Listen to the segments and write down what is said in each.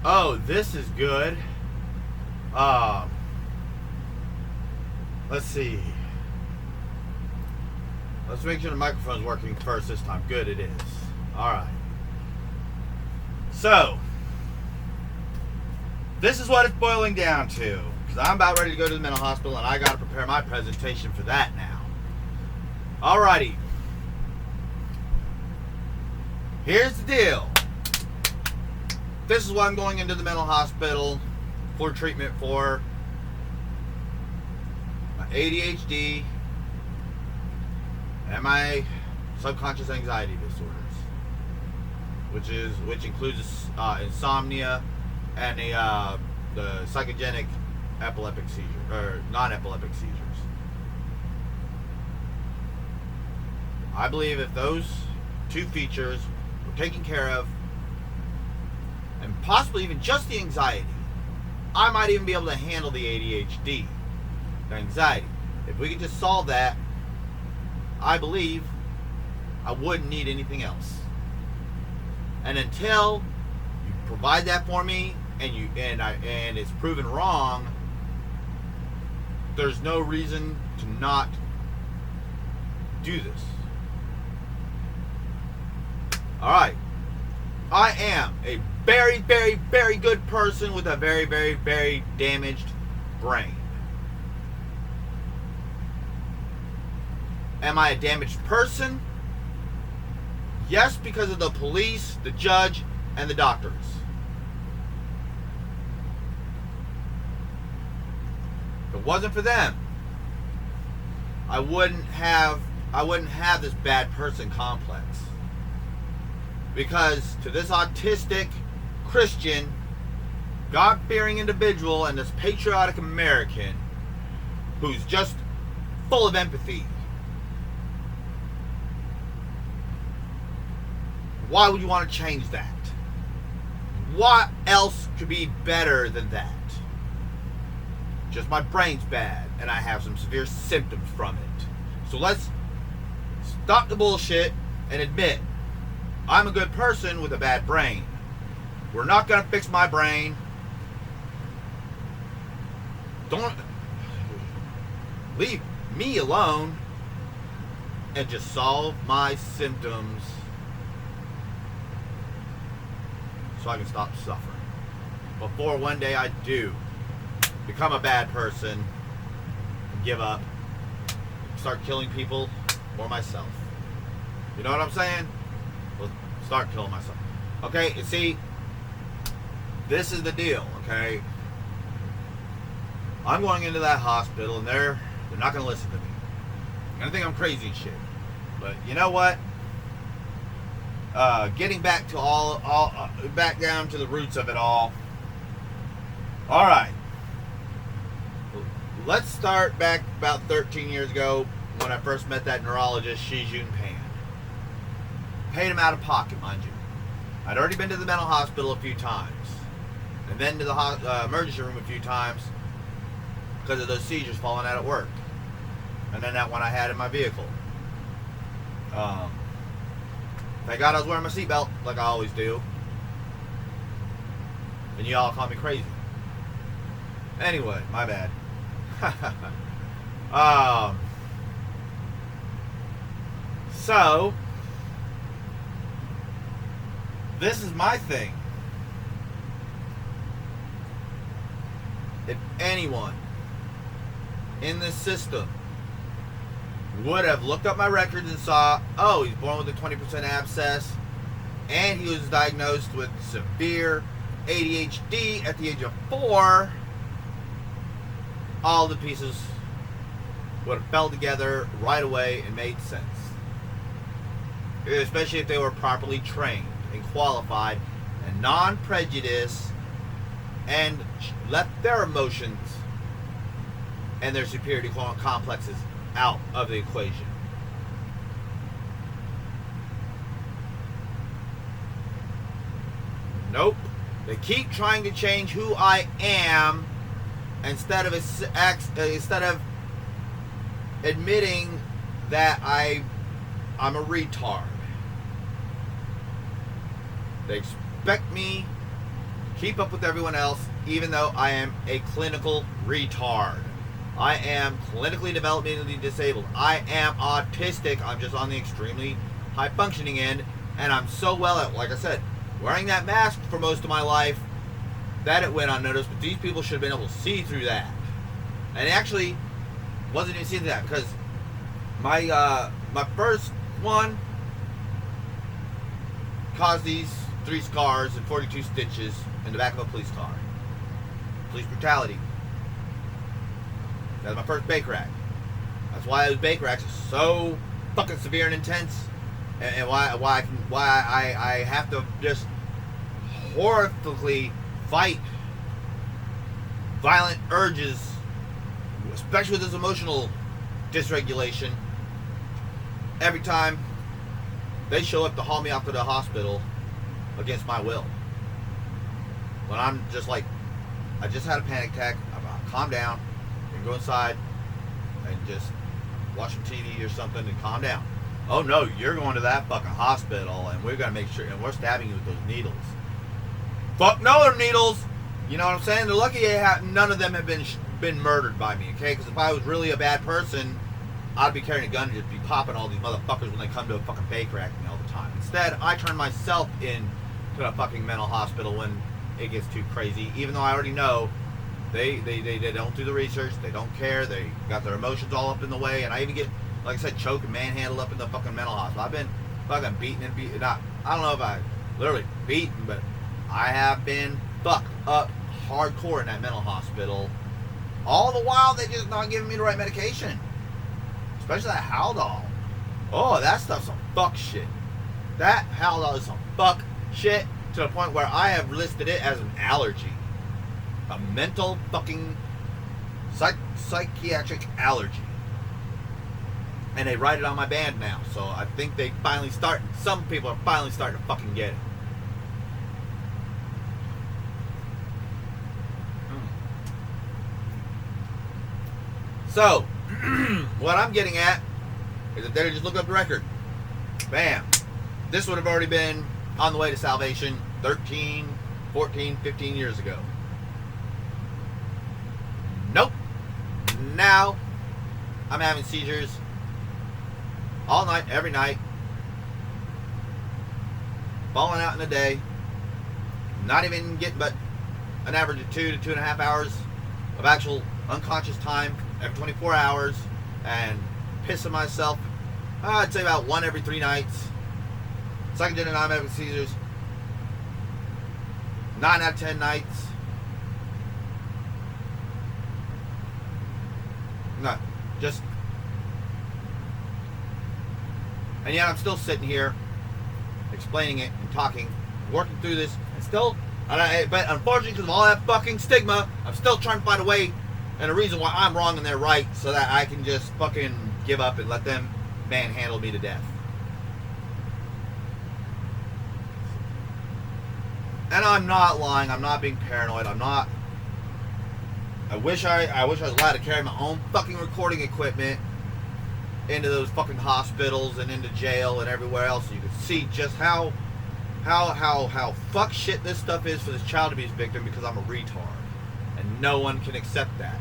Oh, this is good. Um, let's see. Let's make sure the microphone's working first this time. Good, it is. Alright. So, this is what it's boiling down to. Because I'm about ready to go to the mental hospital and I got to prepare my presentation for that now. Alrighty. Here's the deal. This is what I'm going into the mental hospital for treatment for my ADHD and my subconscious anxiety disorders, which includes insomnia and the psychogenic epileptic seizure or non-epileptic seizures. I believe if those two features were taken care of, and possibly even just the anxiety, I might even be able to handle the ADHD, the anxiety. If we could just solve that, I believe I wouldn't need anything else. And until you provide that for me and it's proven wrong, there's no reason to not do this. Alright. I am a very, very, very good person with a very, very, very damaged brain. Am I a damaged person? Yes, because of the police, the judge, and the doctors. If it wasn't for them, I wouldn't have this bad person complex. Because to this autistic Christian, God-fearing individual and this patriotic American who's just full of empathy, why would you want to change that? What else could be better than that? Just my brain's bad and I have some severe symptoms from it. So let's stop the bullshit and admit I'm a good person with a bad brain. We're not going to fix my brain. Don't leave me alone and just solve my symptoms so I can stop suffering. Before one day I do become a bad person and give up, start killing people or myself. You know what I'm saying? Well, start killing myself. Okay, you see, this is the deal, okay? I'm going into that hospital and they're not going to listen to me. They're going to think I'm crazy and shit. But you know what? Getting back to back down to the roots of it all. Alright. Let's start back about 13 years ago when I first met that neurologist, Shi Junpan. Paid him out of pocket, mind you. I'd already been to the mental hospital a few times. And then to the emergency room a few times because of those seizures falling out at work. And then that one I had in my vehicle. Thank God I was wearing my seatbelt like I always do. And you all call me crazy. Anyway, my bad. So, this is my thing. If anyone in this system would have looked up my records and saw, oh, he's born with a 20% abscess and he was diagnosed with severe ADHD at the age of 4, all the pieces would have fell together right away and made sense. Especially if they were properly trained and qualified and non-prejudice and left their emotions and their superiority complexes out of the equation. Nope. They keep trying to change who I am instead of admitting that I'm a retard. They expect me keep up with everyone else, even though I am a clinical retard. I am clinically developmentally disabled. I am autistic. I'm just on the extremely high functioning end, and I'm so well at, like I said, wearing that mask for most of my life that it went unnoticed, but these people should have been able to see through that. And actually, wasn't even seeing that, because my first one caused these 3 scars and 42 stitches in the back of a police car. Police brutality. That was my first Baker Act. That's why those Baker Acts are so fucking severe and intense, and why I have to just horrifically fight violent urges, especially with this emotional dysregulation, every time they show up to haul me off to the hospital against my will. When I'm just like, I just had a panic attack, I'll calm down and go inside and just watch some TV or something and calm down. Oh no, you're going to that fucking hospital and we're going to make sure, and we're stabbing you with those needles. Fuck no, they're needles. You know what I'm saying? They're lucky none of them have been murdered by me, okay? Because if I was really a bad person, I'd be carrying a gun and just be popping all these motherfuckers when they come to a fucking Baker Act me all the time. Instead, I turn myself in to a fucking mental hospital when it gets too crazy, even though I already know they don't do the research, they don't care, they got their emotions all up in the way, and I even get, like I said, choked and manhandled up in the fucking mental hospital. I've been fucking beaten, I don't know if I literally beaten, but I have been fucked up hardcore in that mental hospital. All the while, they just not giving me the right medication. Especially that Haldol. Oh, that stuff's some fuck shit. That Haldol is some fuck shit to the point where I have listed it as an allergy. A mental fucking psychiatric allergy. And they write it on my band now. So I think some people are finally starting to fucking get it. So, what I'm getting at is that they just look up the record. Bam. This would have already been on the way to salvation 13, 14, 15 years ago. Nope. Now, I'm having seizures all night, every night. Falling out in a day. Not even getting but an average of 2 to 2.5 hours of actual unconscious time every 24 hours, and pissing myself, I'd say about 1 every 3 nights. Second gen non-medical seizures, 9 out of 10 nights. No, just, and yet I'm still sitting here explaining it and talking, working through this, and still, but unfortunately, because of all that fucking stigma, I'm still trying to find a way and a reason why I'm wrong and they're right, so that I can just fucking give up and let them manhandle me to death. And I'm not lying. I'm not being paranoid. I'm not. I wish I was allowed to carry my own fucking recording equipment into those fucking hospitals and into jail and everywhere else, so you could see just how fuck shit this stuff is for this child abuse victim, because I'm a retard. And no one can accept that.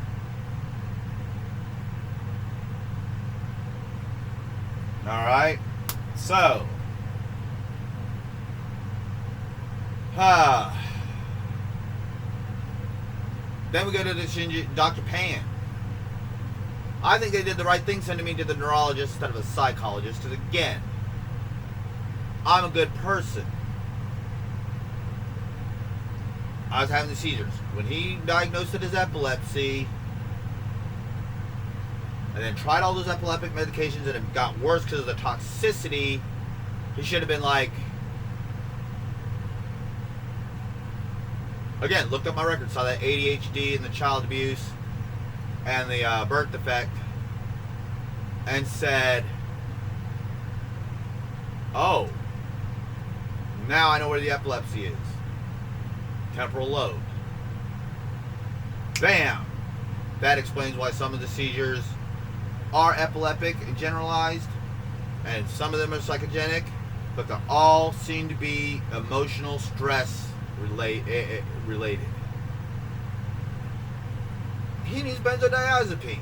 Alright? So. Then we go to the Dr. Pan. I think they did the right thing sending me to the neurologist instead of a psychologist, because again, I'm a good person. I was having the seizures. When he diagnosed it as epilepsy, and then tried all those epileptic medications and it got worse because of the toxicity, he should have been like, again, looked up my record, saw that ADHD and the child abuse and the birth defect, and said, oh, now I know where the epilepsy is. Temporal lobe. Bam! That explains why some of the seizures are epileptic and generalized, and some of them are psychogenic, but they all seem to be emotional stress related. He needs benzodiazepine.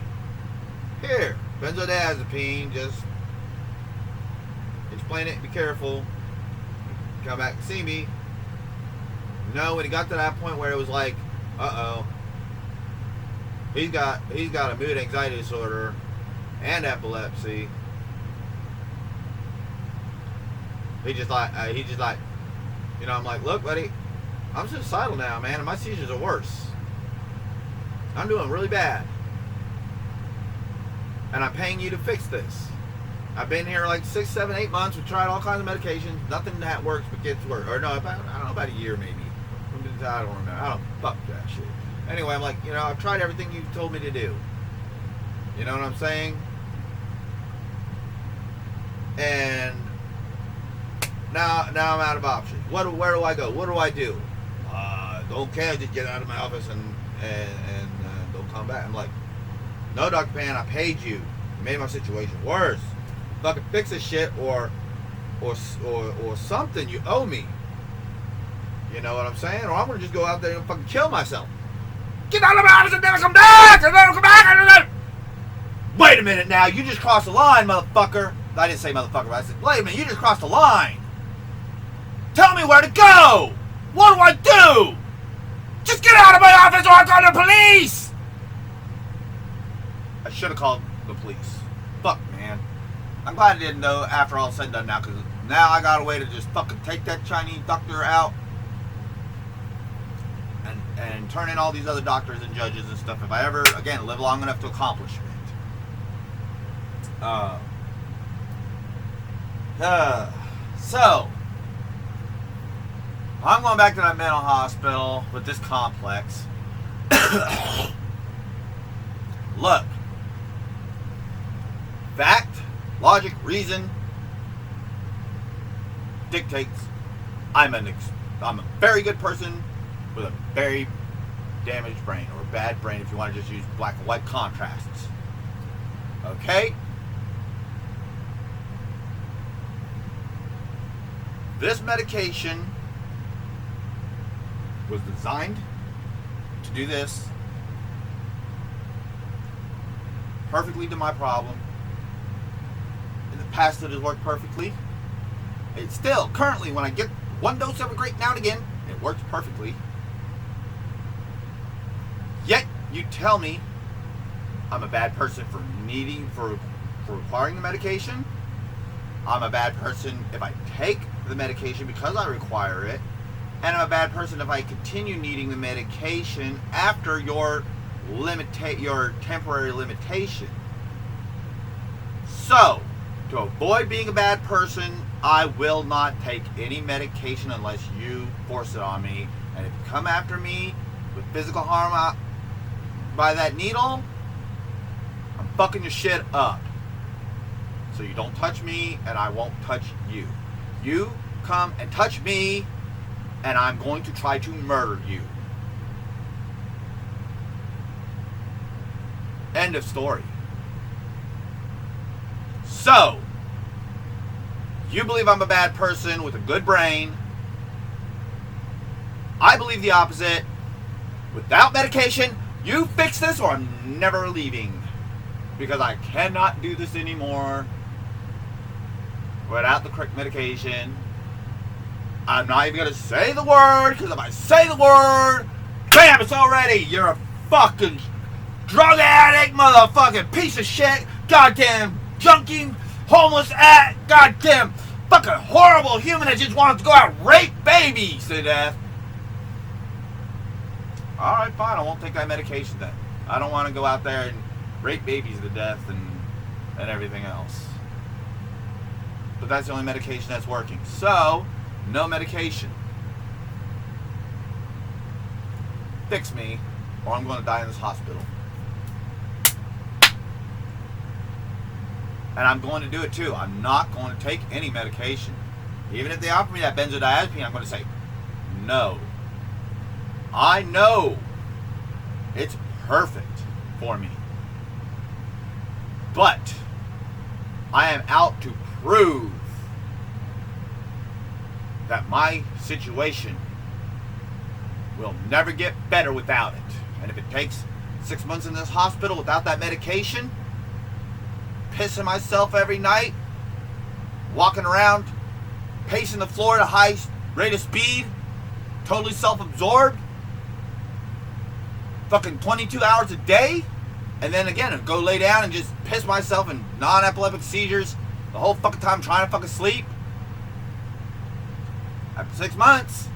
Here, benzodiazepine. Just explain it. Be careful. Come back and see me. No, when he got to that point where it was like, he's got a mood anxiety disorder and epilepsy. He just like, I'm like, look, buddy, I'm suicidal now, man, and my seizures are worse. I'm doing really bad, and I'm paying you to fix this. I've been here like 6, 7, 8 months. We've tried all kinds of medications. Nothing that works but gets worse. Or no, I don't know, about a year maybe. I don't remember. I don't fuck that shit. Anyway, I'm like, I've tried everything you've told me to do. You know what I'm saying? And now I'm out of options. Where do I go? What do I do? Don't care. Just get out of my office and don't come back. I'm like, no, Dr. Pan, I paid you. You made my situation worse. Fucking fix this shit or something. You owe me. You know what I'm saying? Or I'm gonna just go out there and fucking kill myself. Get out of my office and never come back! And never come back! Wait a minute now, you just crossed the line, motherfucker. I didn't say motherfucker, but I said, wait a minute, you just crossed the line. Tell me where to go! What do I do? Just get out of my office or I'll call the police! I should have called the police. Fuck, man. I'm glad I didn't know after all said and done now, because now I got a way to just fucking take that Chinese doctor out and turn in all these other doctors and judges and stuff if I ever, again, live long enough to accomplish it. So, I'm going back to that mental hospital with this complex. Look, fact, logic, reason dictates I'm a very good person with a very damaged brain, or a bad brain if you want to just use black and white contrasts. Okay? This medication was designed to do this perfectly to my problem. In the past it has worked perfectly. It's still, currently, when I get one dose of it great now and again, it works perfectly. Yet, you tell me I'm a bad person for requiring the medication. I'm a bad person if I take the medication because I require it. And I'm a bad person if I continue needing the medication after your temporary limitation. So, to avoid being a bad person, I will not take any medication unless you force it on me. And if you come after me with physical harm by that needle, I'm fucking your shit up. So you don't touch me, and I won't touch you. You come and touch me, and I'm going to try to murder you. End of story. So, you believe I'm a bad person with a good brain. I believe the opposite. Without medication, you fix this or I'm never leaving. Because I cannot do this anymore without the correct medication. I'm not even going to say the word, because if I say the word, bam, it's already. You're a fucking drug addict, motherfucking piece of shit, goddamn junkie, homeless goddamn fucking horrible human that just wants to go out and rape babies to death. Alright, fine, I won't take that medication then. I don't want to go out there and rape babies to death and everything else. But that's the only medication that's working. So, no medication. Fix me, or I'm going to die in this hospital. And I'm going to do it too. I'm not going to take any medication. Even if they offer me that benzodiazepine, I'm going to say, no. I know it's perfect for me. But I am out to prove that my situation will never get better without it. And if it takes 6 months in this hospital without that medication, pissing myself every night, walking around, pacing the floor at a high rate of speed, totally self-absorbed, fucking 22 hours a day, and then again, go lay down and just piss myself in non-epileptic seizures the whole fucking time trying to fucking sleep. After 6 months,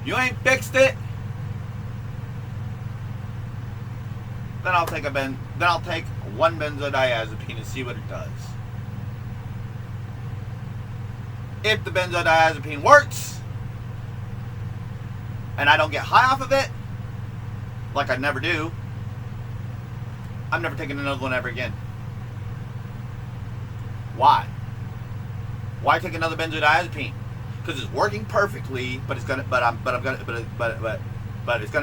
you ain't fixed it. Then I'll take one benzodiazepine and see what it does. If the benzodiazepine works, and I don't get high off of it, like I never do, I'm never taking another one ever again. Why? Why take another benzodiazepine? Because it's working perfectly, but it's gonna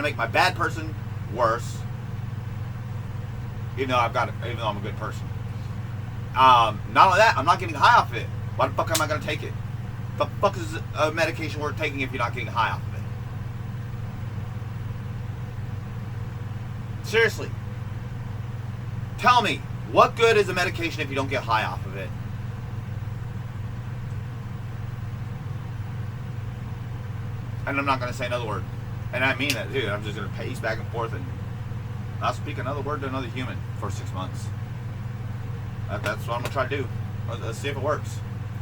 make my bad person worse. Even though I'm a good person. Not only that, I'm not getting high off of it. Why the fuck am I gonna take it? The fuck is a medication worth taking if you're not getting high off of it? Seriously. Tell me, what good is a medication if you don't get high off of it? And I'm not going to say another word. And I mean that, dude. I'm just going to pace back and forth and not speak another word to another human for 6 months. That's what I'm going to try to do. Let's see if it works.